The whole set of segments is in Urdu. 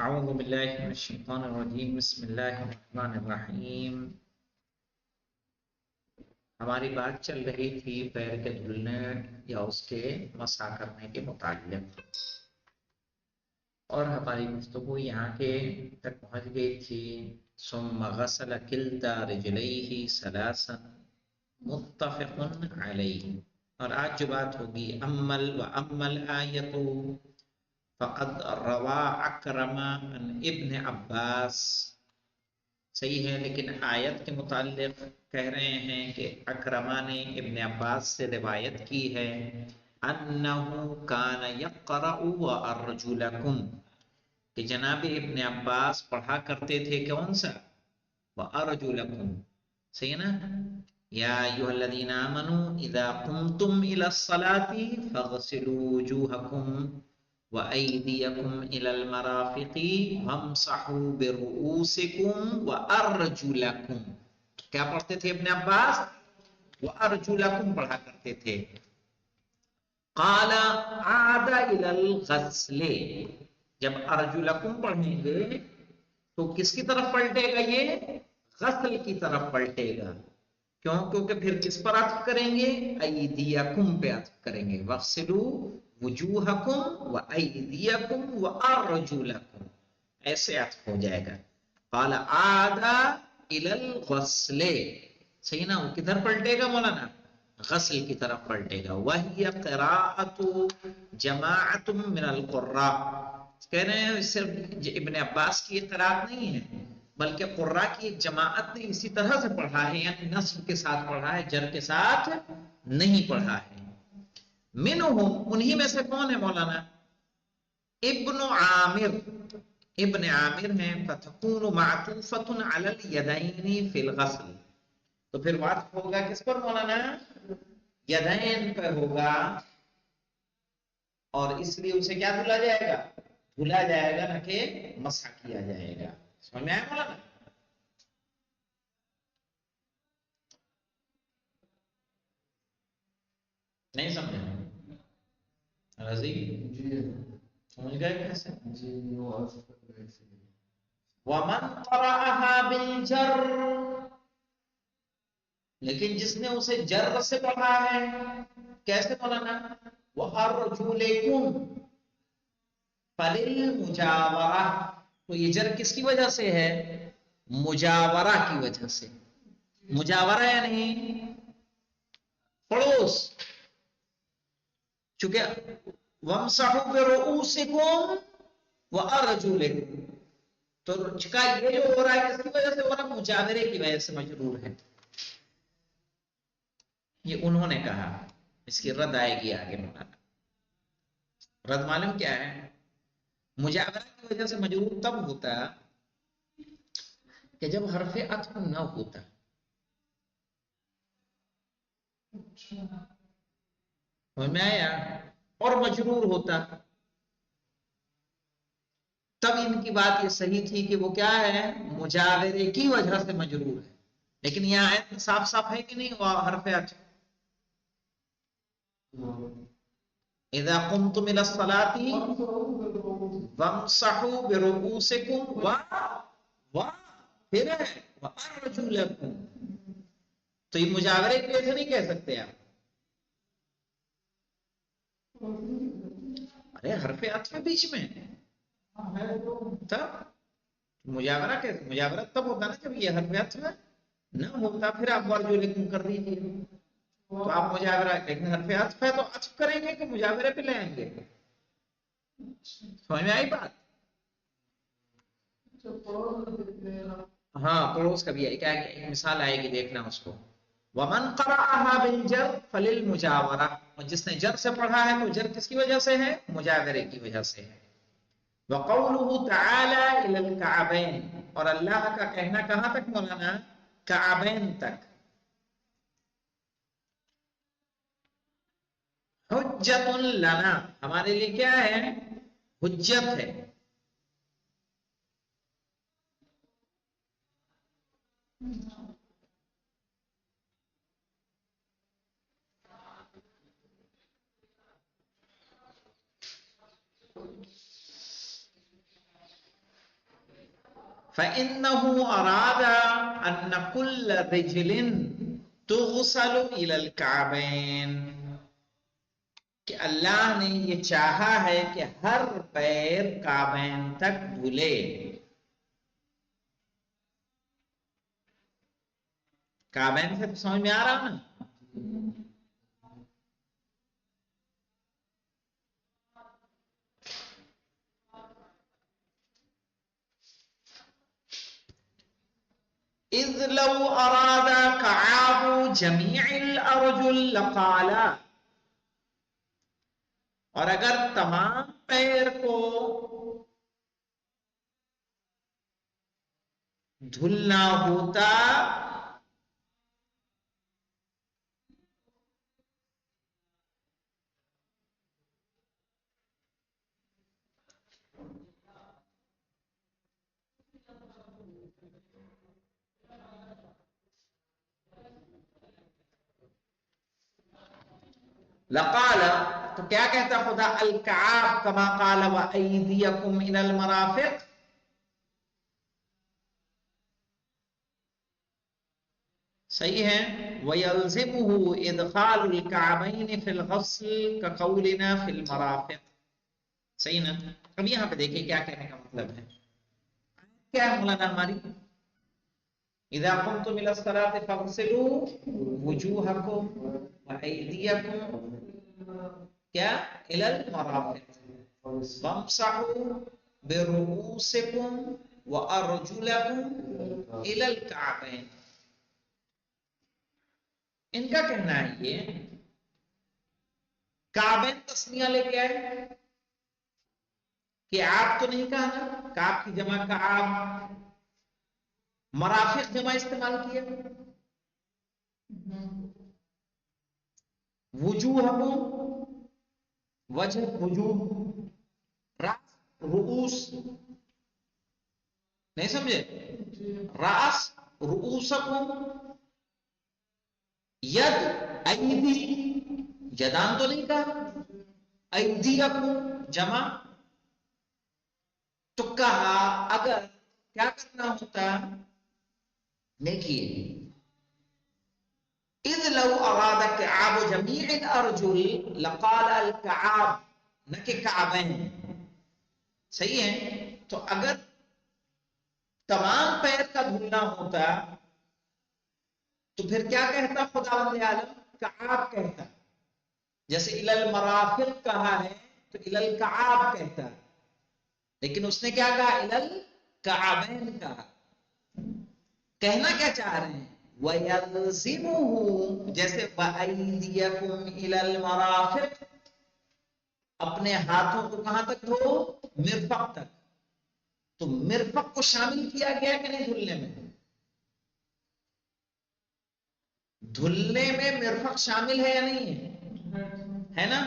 اعوذ باللہ من الشیطان الرجیم بسم اللہ الرحمن الرحیم۔ ہماری بات چل رہی تھی پیر کے دھلنے یا اس کے مسح کرنے کے متعلق، اور ہماری گفتگو یہاں کے تک پہنچ گئی تھی ثم غسل کلتا رجلیہ ثلاثا متفق علیہ۔ اور آج جو بات ہوگی امل آیت فقد روا اکرم عن ابن عباس، صحیح ہے، لیکن آیت کے متعلق کہہ رہے ہیں کہ اکرمہ نے ابن عباس سے روایت کی ہے انہو کان یقرأ وارجلکم، کہ جناب ابن عباس پڑھا کرتے تھے کون سا؟ وارجلکم، صحیح نا؟ یا ایھا الذین آمنوا اذا قمتم الی الصلاة فاغسلوا وجوہکم وَأَيْدِيَكُمْ إِلَى الْمَرَافِقِ وَامْسَحُوا بِرُؤُوسِكُمْ وَأَرْجُلَكُمْ۔ کیا پڑھتے تھے ابن عباس؟ وَأَرْجُلَكُمْ پڑھا کرتے تھے۔ قَالَ عَادَ إِلَى الْغَسْلِ، جب أَرْجُلَكُمْ پڑھیں گے تو کس کی طرف پلٹے گا؟ یہ غسل کی طرف پلٹے گا۔ کیوں؟ کیونکہ پھر کس پر عطف کریں گے؟ ایدیکم پہ عطف کریں گے۔ وَاغْسِلُوا وُجُوهَكُمْ وَأَيْدِيَكُمْ وَأَرْجُلَكُمْ، ایسے عطف ہو جائے گا۔ قَالَ عَادَ إِلَى الْغَسْلِ، صحیح نا؟ وہ کدھر پلٹے گا مولانا؟ غسل کی طرف پلٹے گا۔ وَهِيَ قِرَاءَةُ جَمَاعَةٌ مِّنَ الْقُرَّاءِ، کہہ رہے ہیں صرف ابن عباس کی یہ قرات نہیں ہے، بلکہ قراء کی ایک جماعت نے اسی طرح سے پڑھا ہے، یعنی نصب کے ساتھ پڑھا ہے، جر کے ساتھ نہیں پڑھا ہے۔ منہم، انہی میں سے کون ہے مولانا؟ ابن عامر، ابن عامر ہیں۔ فتکون معطوفۃ علی الیدین فی الغسل، تو پھر واقف ہوگا کس پر مولانا؟ یدین پر ہوگا، اور اس لیے اسے کیا دھلا جائے گا؟ دھلا جائے گا، نہ کہ مسح کیا جائے گا۔ سمجھ میں آیا مولانا؟ نہیں سمجھا رضی؟ سمجھ گئے کیسے؟ وَمَنْ قَرَأَهَا بِالْجَرِّ، لیکن جس نے اسے جر سے پڑھا ہے، کیسے مولانا؟ وَأَرْجُلِكُمْ فَلِلْمُجَاوَرَةِ، تو یہ جر کس کی وجہ سے ہے؟ مجاورہ کی وجہ سے۔ مجاورہ یعنی پڑوس، چونکہ وَامْسَحُوا بِرُؤُوسِكُمْ وَأَرْجُلِكُمْ، تو چکا یہ جو ہو رہا ہے کس کی وجہ سے ہو رہا ہے؟ مجاورے کی وجہ سے مجرور ہے۔ یہ انہوں نے کہا، اس کی رد آئے گی آگے مولانا۔ رد معلوم کیا ہے؟ مجاورہ کی وجہ سے مجرور تب ہوتا کہ جب حرف عطف نہ ہوتا، سمجھ میں آیا؟ اور مجرور ہوتا، تب ان کی بات یہ صحیح تھی کہ وہ کیا ہے؟ مجاورے کی وجہ سے مجرور ہے۔ لیکن یہاں صاف صاف ہے کہ نہیں وہ حرف عطف؟ اذا قمتم الى الصلاة وامسحوا برؤوسكم پھر وارجلکم، تو یہ مجاورے کی وجہ سے نہیں کہہ سکتے آپ۔ ارے حرف عطف ہے بیچ میں، تب مجاورہ کیسے؟ مجاورہ تب ہوتا نا جب یہ حرف عطف نہ ہوتا، پھر آپ وارجلکم کر دیجیے تو آپ مجاورہ، لیکن حرف عطف ہے تو عطف کریں گے کہ مجاورے پہ لے آئیں گے؟ سمجھ میں آئی بات؟ ہاں پڑوس کا بھی ہے، کیا مثال آئے گی دیکھنا اس کو۔ وَمَنْ قَرَأَهَا بِالْجَرِّ فَلِلْمُجَاوَرَةِ، اور جس نے جر سے پڑھا ہے تو جر کس کی وجہ سے ہے؟ مجاورے کی وجہ سے ہے۔ وَقَوْلُهُ تَعَالَى إِلَى الْكَعْبَيْنِ، اور اللہ کا کہنا کہاں تک مولانا؟ کعبین تک۔ حجت لنا، ہمارے لیے کیا ہے؟ حجت ہے۔ فَإِنَّهُ أَرَادَ أَنَّ كُلَّ رِجْلٍ تُغْسَلُ إِلَى الْكَعْبَيْنِ، کہ اللہ نے یہ چاہا ہے کہ ہر پیر کعبین تک دھلے. کعبین سے تو سمجھ میں آ رہا نا؟ اِذْ لَوْ أَرَادَ كَعَابُ جَمِيعِ الْأَرْجُلِ لَقَالَ، اور اگر تمام پیر کو دھلنا ہوتا لقال، تو کیا کہتا خدا؟ الکعاب کما قال وَأَيْدِيَكُمْ إِلَى الْمَرَافِقِ. صحیح ہے. وَيَلْزِمُهُ إِدْخَالُ الْكَعْبَيْنِ فِي الْغَسْلِ كَقَوْلِنَا فِي الْمَرَافِقِ. صحیح نا؟ اب یہاں پہ دیکھیں کیا کہنے کا مطلب ہے. کیا ہے مولانا ہماری؟ اذا قمتم الى الصلاة فاغسلوا وجوهكم وايديكم کیا الى المرافق وامسحوا برؤوسكم وارجلكم الى الكعبين. ان کا کہنا ہے یہ کعبین تسمیہ لے کے آئے کہ آپ تو نہیں کہا نا، کعب کی جمع کعاب، مرافق جمع استعمال کیا. وجوہکم وجہ وجوہ، راس رؤوس، نہیں سمجھے؟ راس رؤوسکم، ید ایدی، یدان تو نہیں کہا، ایدیکم جمع. تو کہا اگر کیا کرنا ہوتا، دیکھیے اذ لو اراد کعاب جمیع الارجل لقال الکعاب، نہ کہ کعبین. صحیح ہے. تو اگر تمام پیر کا دھلنا ہوتا تو پھر کیا کہتا خداوند عالم؟ کعاب کہتا. جیسے الی المرافق کہا ہے تو الی الکعاب کہتا، لیکن اس نے کیا کہا؟ الی الکعبین کہا. کہنا کیا چاہ رہے ہیں؟ وَيَلْزِمُهُ، جیسے وَأَيْدِيَكُمْ إِلَى الْمَرَافِقِ، اپنے ہاتھوں کو کہاں تک دھو؟ مرفق تک. تو مرفق کو شامل کیا گیا کہ نہیں دھلنے میں؟ دھلنے میں مرفق شامل ہے یا نہیں ہے نا؟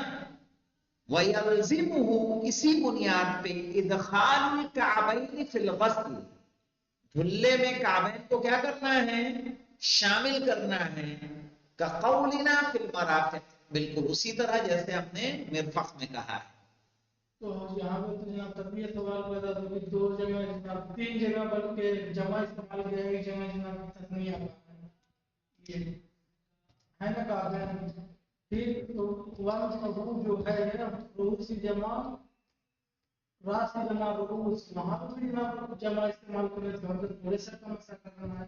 وَيَلْزِمُهُ، اسی بنیاد پہ اِدْخَالُ الْكَعْبَيْنِ فِي الْغَسْلِ، دھلے میں کعبین کو کیا کرنا ہے؟ شامل کرنا ہے. کَقَوْلِنَا فِي الْمَرَافِقِ، بالکل اسی طرح جیسے ہم نے مرفق میں کہا ہے. تو یہاں پہ تو جناب تقویہ سوال پیدا تو کہ دو جگہ جناب تین جگہ بلکہ جمع استعمال کیا ہے، ایک جگہ جناب تسمیہ یہ ہے نا کعبین. ٹھیک، تو وہاں جو ہے نا رؤوس جمع، راس جمع رؤوس، وہاں پر بھی جناب جمع استعمال کرنے سے ہم پورے سر کا مسح کرنا ہے.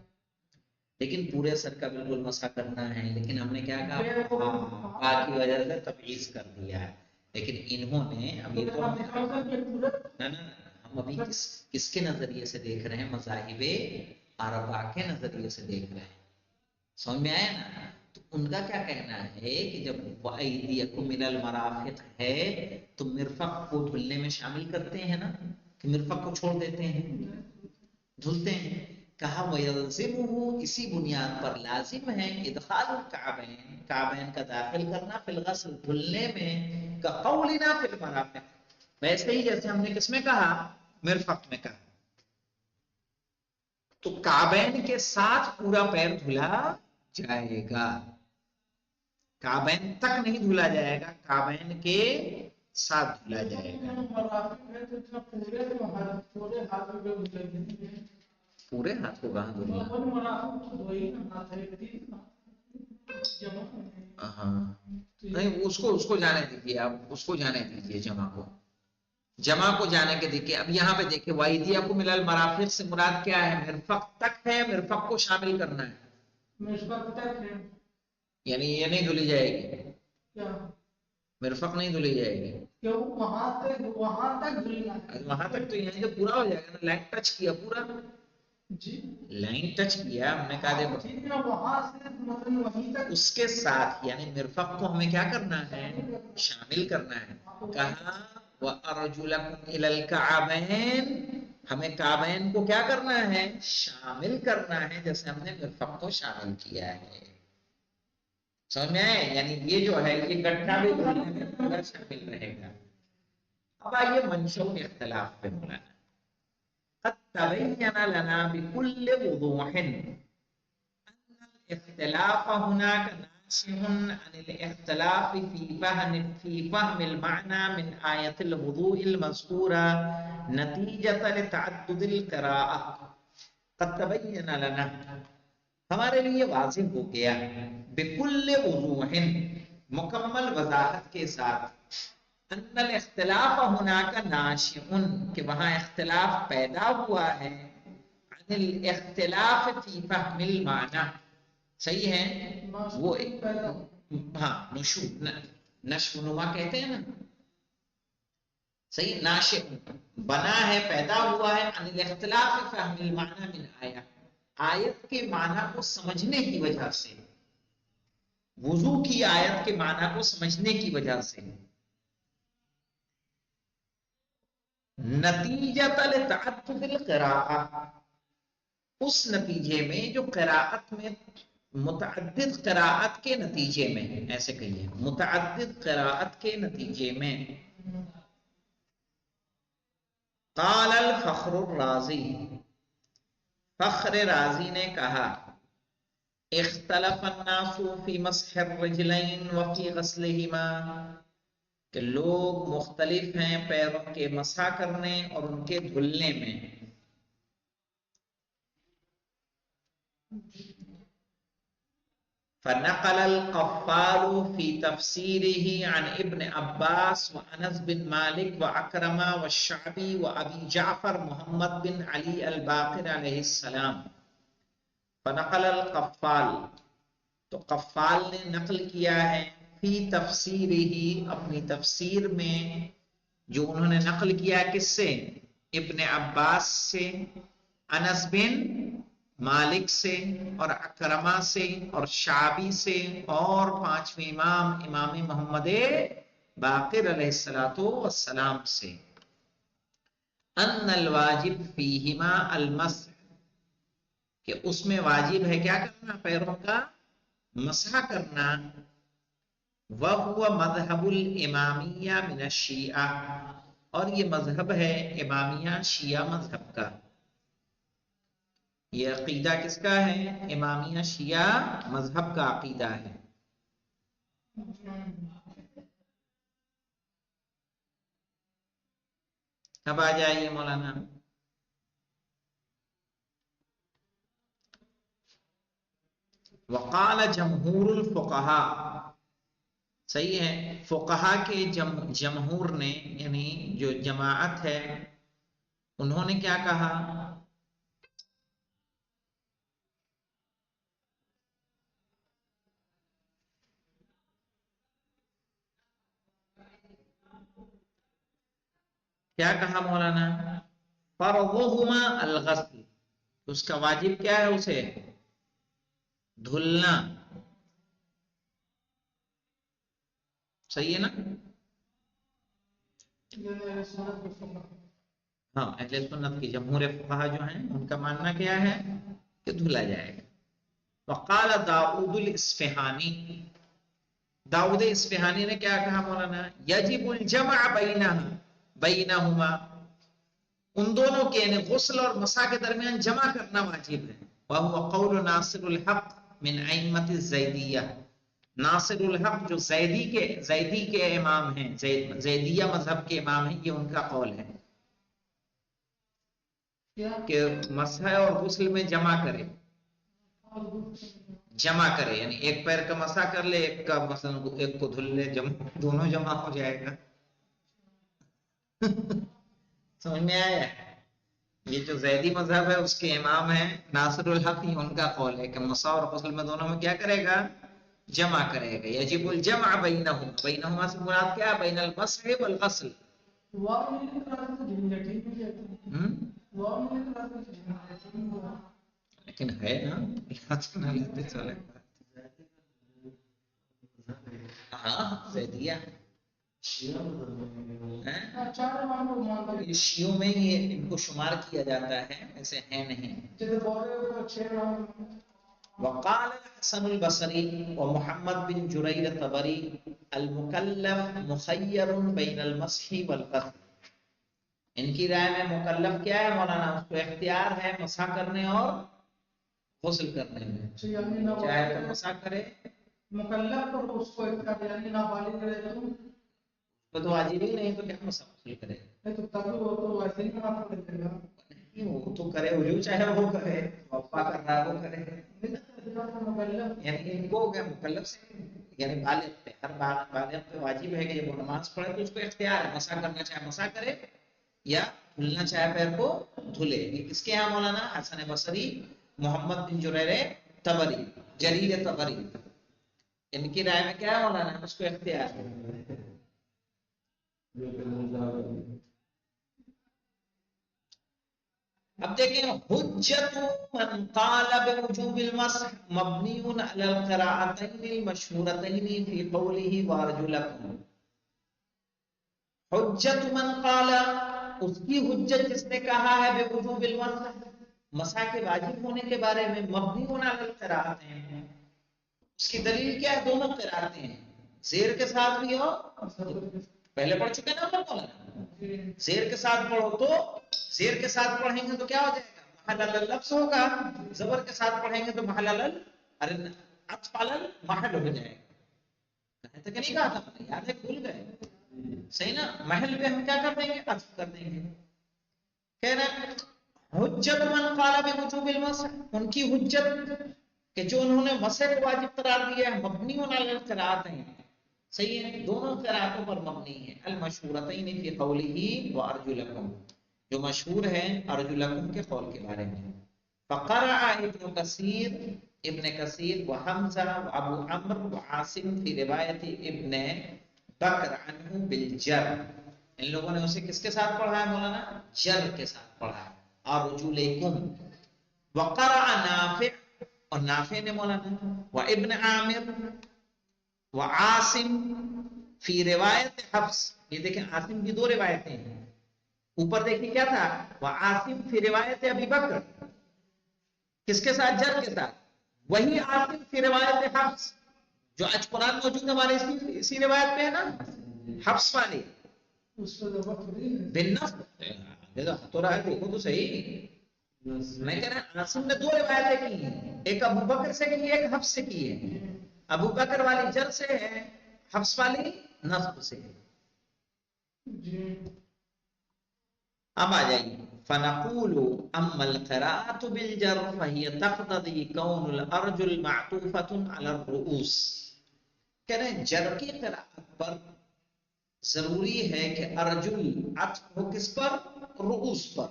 لیکن پورے سر کا بالکل مسح کرنا ہے، لیکن ہم نے کیا کہا؟ پا کی وجہ سے تبعیض کر دیا ہے. لیکن انہوں نے ابھی تو ہم ابھی کس کے نظریے سے دیکھ رہے ہیں؟ مذاہب اربعہ کے نظریے سے دیکھ رہے ہیں. سمجھ میں آیا نا؟ تو ان کا کیا کہنا ہے کہ جب وَأَيْدِيَكُمْ إِلَى الْمَرَافِقِ ہے تو مرفق کو دھلنے میں شامل کرتے ہیں نا، کہ مرفق کو چھوڑ دیتے ہیں، دھلتے ہیں. کہا وَيَلْزِمُهُ، اسی بنیاد پر لازم ہے ادخال الکعبین، کعبین کا داخل کرنا فی الغسل، دھلنے میں، کقولنا فی المرافق، ویسے ہی جیسے ہم نے کس میں کہا؟ مرفق میں کہا. تو کعبین کے ساتھ پورا پیر دھلا جائے گا، کعبین تک نہیں دھلا جائے گا، کعبین کے ساتھ دھلا جائے گا. مرافق ہے تو پورے ہاتھ پہ پورے ہاتھ کو کہاں دھلنا؟ اول مرافق تو وہی نا ہاتھ ہے تین جمع ہاں نہیں، اس کو جانے دیجیے، آپ اس کو جانے دیجیے، جمع کو جانے کے دیکھیے۔ اب یہاں پہ دیکھیں وَأَيْدِيَكُمْ إِلَى الْمَرَافِقِ سے مراد کیا ہے؟ مرفق تک ہے، مرفق کو شامل کرنا ہے، مرفق تک ہے، یعنی یہ نہیں دھلی جائے گی، کیا مرفق نہیں دھلی جائے گی، کہ وہاں تک دھلنا ہے، وہاں تک تو یہیں سے پورا ہو جائے گا نا، لائن ٹچ کیا پورا، جی لائن ٹچ کیا، ہم نے کہا دیکھو ٹھیک ہے، وہاں سے مطلب وہیں تک اس کے ساتھ، یعنی مرفق کو ہمیں کیا کرنا ہے؟ شامل کرنا ہے۔ کہا وَأَرْجُلَكُمْ إِلَى الْكَعْبَيْنِ، ہمیں کعبین کو کیا کرنا ہے؟ شامل کرنا ہے، جیسے ہم نے مرفق کو شامل کیا ہے۔ سمجھ میں آئے؟ یعنی یہ جو ہے یہ گٹھا بھی دھلنے میں پورا شامل رہے گا۔ اب آئیے منشأ کے اختلاف پہ مولانا، قد تبین لنا بكل وضوح ان الاختلاف هناك ناشئ عن الاختلاف في فهم المعنى من آية الوضوء المذكورة نتيجة لتعدد القراءة۔ قد تبین لنا، ہمارے لیے واضح ہو گیا، بكل وضوح، مکمل وضاحت کے ساتھ، ان الاختلاف هناك ناشئ، کہ وہاں اختلاف پیدا ہوا ہے، عن الاختلاف فی فہم المعنی، صحیح ہے وہ، ہاں نشو نما کہتے ہیں نا، صحیح، ناشئ بنا ہے، پیدا ہوا ہے، عن الاختلاف فہم المعنی من آیہ، آیت کے معنی کو سمجھنے کی وجہ سے، وضو کی آیت کے معنی کو سمجھنے کی وجہ سے، نتیجۃ لتعدد القراءہ، اس نتیجے میں جو قراءت میں متعدد قراءت کے نتیجے میں، ایسے کہیے متعدد قراءت کے نتیجے میں، قال الفخر الرازی، فخر رازی نے کہا، اختلف الناس فی مسح الرجلین وفی غسلہما، کہ لوگ مختلف ہیں پیروں کے مسح کرنے اور ان کے دھلنے میں، فنقل القفال في تفسيره عن ابن عباس وانس بن مالك وعكرمة والشعبي وابي جعفر محمد بن علي الباقر علیہ السلام، فنقل القفال، تو قفال نے نقل کیا ہے، فی تفسیرہ، اپنی تفسیر میں، جو انہوں نے نقل کیا کس سے؟ ابن عباس سے، انس بن مالک سے، اور اکرمہ سے، اور شعبی سے، اور پانچویں امام امام محمد باقر علیہ السلام سے، ان الواجب فیہما المسح، کہ اس میں واجب ہے کیا کرنا؟ پیروں کا مسح کرنا، وَهُوَ مذہب الامامیہ من الشیعہ، اور یہ مذہب ہے امامیہ شیعہ مذہب کا، یہ عقیدہ کس کا ہے؟ امامیہ شیعہ مذہب کا عقیدہ ہے۔ اب آ جائیے مولانا، وقال جمہور الفقہاء، صحیح ہے، فقہا کے جمہور نے، یعنی جو جماعت ہے، انہوں نے کیا کہا؟ کیا کہا مولانا؟ فرضہما الغسل، اس کا واجب کیا ہے؟ اسے دھلنا، صحیح ہے نا؟ ہاں، اہل سنت کی جمہور فقہا جو ہیں ان کا ماننا کیا ہے؟ کہ دھلا جائے گا۔ وقال داؤد الاصفہانی، داؤد اصفہانی نے کیا کہا مولانا؟ یجب الجمع بینہما، ان دونوں کے یعنی غسل اور مسح کے درمیان جمع کرنا واجب ہے، وہو قول ناصر الحق من ائمۃ الزیدیہ، ناصر الحق جو زیدی کے امام ہیں، زیدیہ مذہب کے امام ہیں، یہ ان کا قول ہے۔ کیا کہ مسح اور غسل میں جمع کرے، جمع کرے یعنی ایک پیر کا مسح کر لے، ایک کا مثلا ایک کو دھل لے، دونوں جمع ہو جائے گا. سمجھ میں آیا؟ یہ جو زیدی مذہب ہے اس کے امام ہیں ناصر الحق، یہ ان کا قول ہے کہ مسح اور غسل میں دونوں میں کیا کرے گا؟ جمع کرے گا. یجب الجمع بینہم، بینہما سے مراد کیا ہے؟ بین المسح والغسل. واو نہیں کرا تو جھنجٹ ہی نہیں جاتا. ہم؟ واو نہیں کرا تو جھنجٹ ہی نہیں جاتا. لیکن ہے نا لحاظ نہ لیتے چلے. ہاں زیدیہ ہیں؟ چار امام کو مانتے ہیں. شیعوں میں یہ ان کو شمار کیا جاتا ہے، ایسے ہیں نہیں. جیسے بولے وہ 6 امام. وقال الحسن البصری ومحمد بن جرير الطبري المكلف مخير بين المسح والغسل. ان کی رائے میں مکلف کیا ہے مولانا؟ اس کو اختیار ہے مسح کرنے اور غسل کرنے میں، چاہے تو مسح کرے، مکلف کو اس کو اختیار یعنی نابالغ رہے تو واجب ہی نہیں تو کیا مسح غسل کرے؟ تو تب وہ تو ویسے ہی نہ پڑے گا. وہ تو کرے، وضو چاہے وہ کرے، وفا کر رہا ہے وہ کرے. یعنی ان کو ہو گیا مکلف سے، یعنی بالغ پہ، ہر بالغ پہ واجب ہے کہ جب وہ نماز پڑھے تو اس کو اختیار ہے مسح کرنا چاہے مسح کرے یا دھلنا چاہے پیر کو دھلے. یہ کس کے یہاں مولانا؟ حسن بصری، محمد بن جریر طبری، جریر طبری، ان کی رائے میں کیا ہے مولانا؟ اس کو اختیار ہے. اب دیکھیں حجت من قال بوجوب المسح مبنی علی القراءتین المشہورتین فی قوله وارجلکم. حجت من قال، اس کی حجت جس نے کہا ہے بوجوب المسح، مسح کے واجب ہونے کے بارے میں، مبنی علی القراءتین، اس کی دلیل کیا ہے؟ دونوں قراءتیں ہیں، زیر کے ساتھ بھی ہو، پہلے پڑھ چکے نا ہم لوگ مولانا. زیر کے ساتھ پڑھو تو زیر کے ساتھ پڑھیں گے تو کیا ہو جائے گا؟ محل اللفظ ہوگا. زبر کے ساتھ پڑھیں گے تو محل عطف علی المحل ہو جائے گا. کہتے کہ نہیں کہا تھا، یاد ہے بھول گئے؟ صحیح نا، محل پہ ہم کیا کر دیں گے؟ عطف کر دیں گے. کہہ رہے حجت من قال بوجوب المسح، ان کی حجت کہ جو انہوں نے مسح کو واجب قرار دیا ہے، مبنی علی القراءتین، صحیح ہے، دونوں قراءتوں پر مبنی ہے. المشہورتین فی قولہ وارجلکم، جو مشہور ہے ارجلکم کے قول کے بارے میں. فقرأ ابن کثیر، ابن کثیر وحمزہ وابو عمرو وعاصم فی روایت ابن بکر عنہ بالجر. ان لوگوں نے اسے کس کے ساتھ پڑھا ہے مولانا؟ جر کے ساتھ پڑھا ہے، ارجلکم. وقرأ نافع، اور نافع نے مولانا، وابن عامر وعاصم فی روایت حفص. یہ دیکھیں عاصم کی 2 روایتیں ہیں. اوپر دیکھیں کیا تھا؟ وعاصم فی روایت ابی بکر، کس کے ساتھ؟ جر کے ساتھ. وہی عاصم فی روایت حفص جو آج قرآن موجود ہمارے اسی روایت پہ ہے نا، حفص والی، اس کو زبر تھوڑی ہے. بالنصب تو رہا ہے، دیکھو تو صحیح. میں کہہ رہا عاصم نے 2 روایتیں کی ہیں، ایک ابو بکر سے کی ہے، ایک حفص سے کی ہے. ابو بکر والی جر سے ہے، حفص والی نصب سے ہے. اب آ جائیے فنقول اما القراءة بالجر فهي تقتضي كون الارجل معطوفة على الرؤوس. کہہ رہے ہیں جر کی قراءت پر ضروری ہے کہ ارجل عطف ہو کس پر؟ رؤوس پر.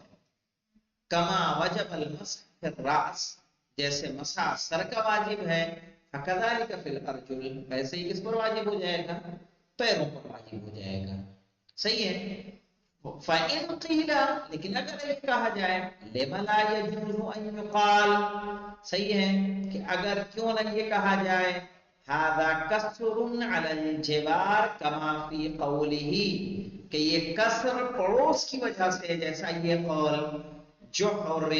کما وجب المسح فی الراس، جیسے مسح سر کا واجب ہے، فکذلک فی الارجل، ویسے ہی کس پر واجب ہو جائے گا؟ پیروں پر واجب ہو جائے گا. صحیح ہے. فَإِنْ قِيلَ، لیکن اگر یہ کہا جائے لِمَ لَا يَجُوزُ أَن يُقَالَ، صحیح ہے کہ اگر کیوں نہ یہ کہا جائے هَذَا كَسْرٌ عَلَى الْجِوَارِ كَمَا فِي قَوْلِهِ، کہ یہ کسر پڑوس کی وجہ سے، جیسا یہ قول جُحْرٍ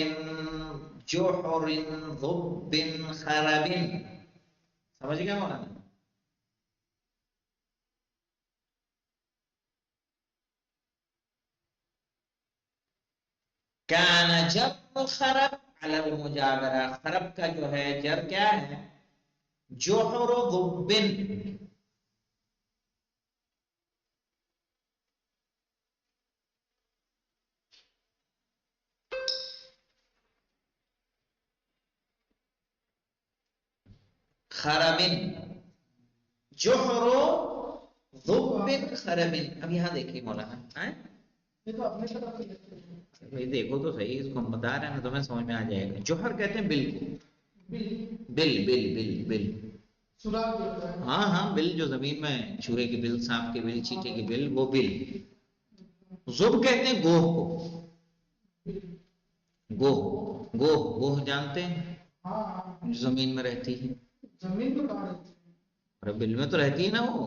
ضُبٍ خَرَبٍ. سمجھ گئے مولانا؟ کان جر خرب علی المجاورہ، خرب کا جو ہے جر کیا ہے؟ جوہر ضب. خربن، جوہر ذب خرب. اب یہاں دیکھیے مولانا، یہ تو اپنے طرف سے لکھتے ہیں. بھائی دیکھو تو صحیح، اس کو ہم بتا رہے ہیں تمہیں سمجھ میں آ جائے گا. جوہر کہتے ہیں بل کو، بل بل بل بل. سراغ جو ہوتا ہے. ہاں ہاں، بل جو زمین میں چوہے کی بل، سانپ کی بل، چیٹے کی بل، وہ بل. زب کہتے ہیں گوہ کو، گوہ. گوہ گوہ جانتے ہیں، ہاں ہاں، جو زمین میں رہتی ہے. زمین تو کہاں رہتی ہے؟ اور بل میں تو رہتی ہے نا وہ.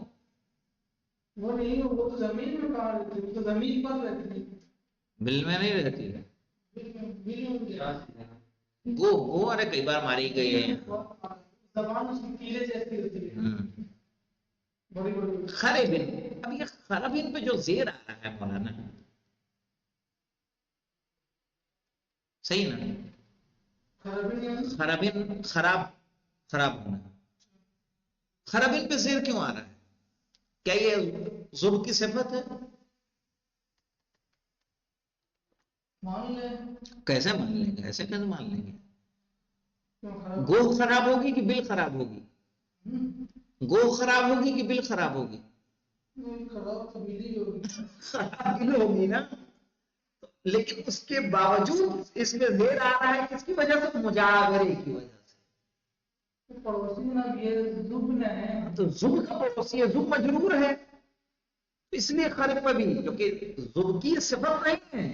وہ نہیں، وہ تو زمین میں کہاں رہتی ہے، وہ تو زمین پر رہتی ہے. بل میں نہیں رہتی ہے. بل میں کیا؟ گوہ گوہ، ارے کئی بار ماری گئی ہے. زبان اس کی کیلے جیسی ہوتی ہے، بڑی بڑی. خربن. اب یہ خربن پہ جو زیر آ رہا ہے مولانا، صحیح نا؟ خربن خراب، خراب ہونا. خربن پہ زیر کیوں آ رہا ہے؟ کیا یہ ذب کی صفت ہے؟ مان لیں. کیسے مان لیں گے؟ ایسے کیسے مان لیں گے؟ گوہ خراب ہوگی کہ بل خراب ہوگی؟ گوہ خراب ہوگی کہ بل خراب ہوگی؟ خراب تو بلی ہوگی. خراب بل ہوگی نا. لیکن اس کے باوجود اس میں زیر آ رہا ہے کس کی وجہ سے؟ مجاورے کی وجہ سے. پڑوسی نا، یہ ذب نہ ہے تو ذب کا پڑوسی ہے، ذب مجرور ہے، اس لیے خرب پہ بھی، کیونکہ ذب کی صفت نہیں ہے.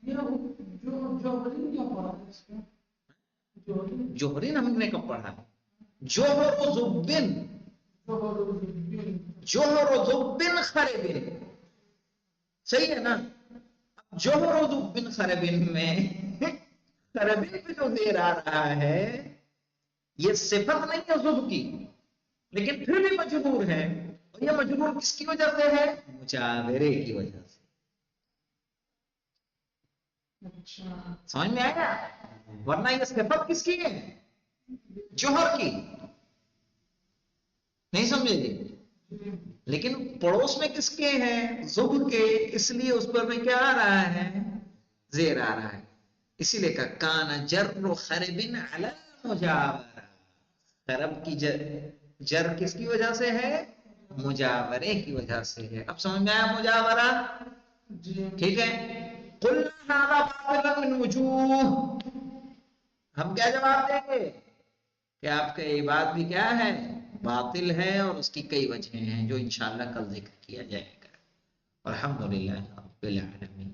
یہ جو جوہرین کیا پڑھا ہے اس میں؟ جوہرین ہم نے کب پڑھا؟ جوہر و ذبن، جوہر و ذبن خربن. صحیح ہے نا؟ جوہر و ذبن خربن میں خربن پہ جو زیر آ رہا ہے یہ صفت نہیں ہے ذب کی، لیکن پھر بھی مجرور ہے. اور یہ مجرور کس کی وجہ سے ہے؟ مجاورے کی وجہ سے. سمجھ میں آیا؟ ورنہ یہ صفت کس کی ہے؟ جوہر کی. نہیں سمجھے جی؟ لیکن پڑوس میں کس کے ہیں؟ ذب کے. اس لیے اس پر میں کیا آ رہا ہے؟ زیر آ رہا ہے. اسی لیے کہا کان جر خرب علی مجاورہ. خرب کی جر کس کی وجہ سے ہے؟ مجاورے کی وجہ سے ہے. اب سمجھ میں آیا مجاورہ؟ ٹھیک ہے. قلنا هذا باطل من وجوہ. ہم کیا جواب دیں گے کہ آپ کا یہ بات بھی کیا ہے؟ باطل ہے، اور اس کی کئی وجہیں ہیں جو انشاءاللہ کل ذکر کیا جائے گا. الحمدللہ رب العالمین.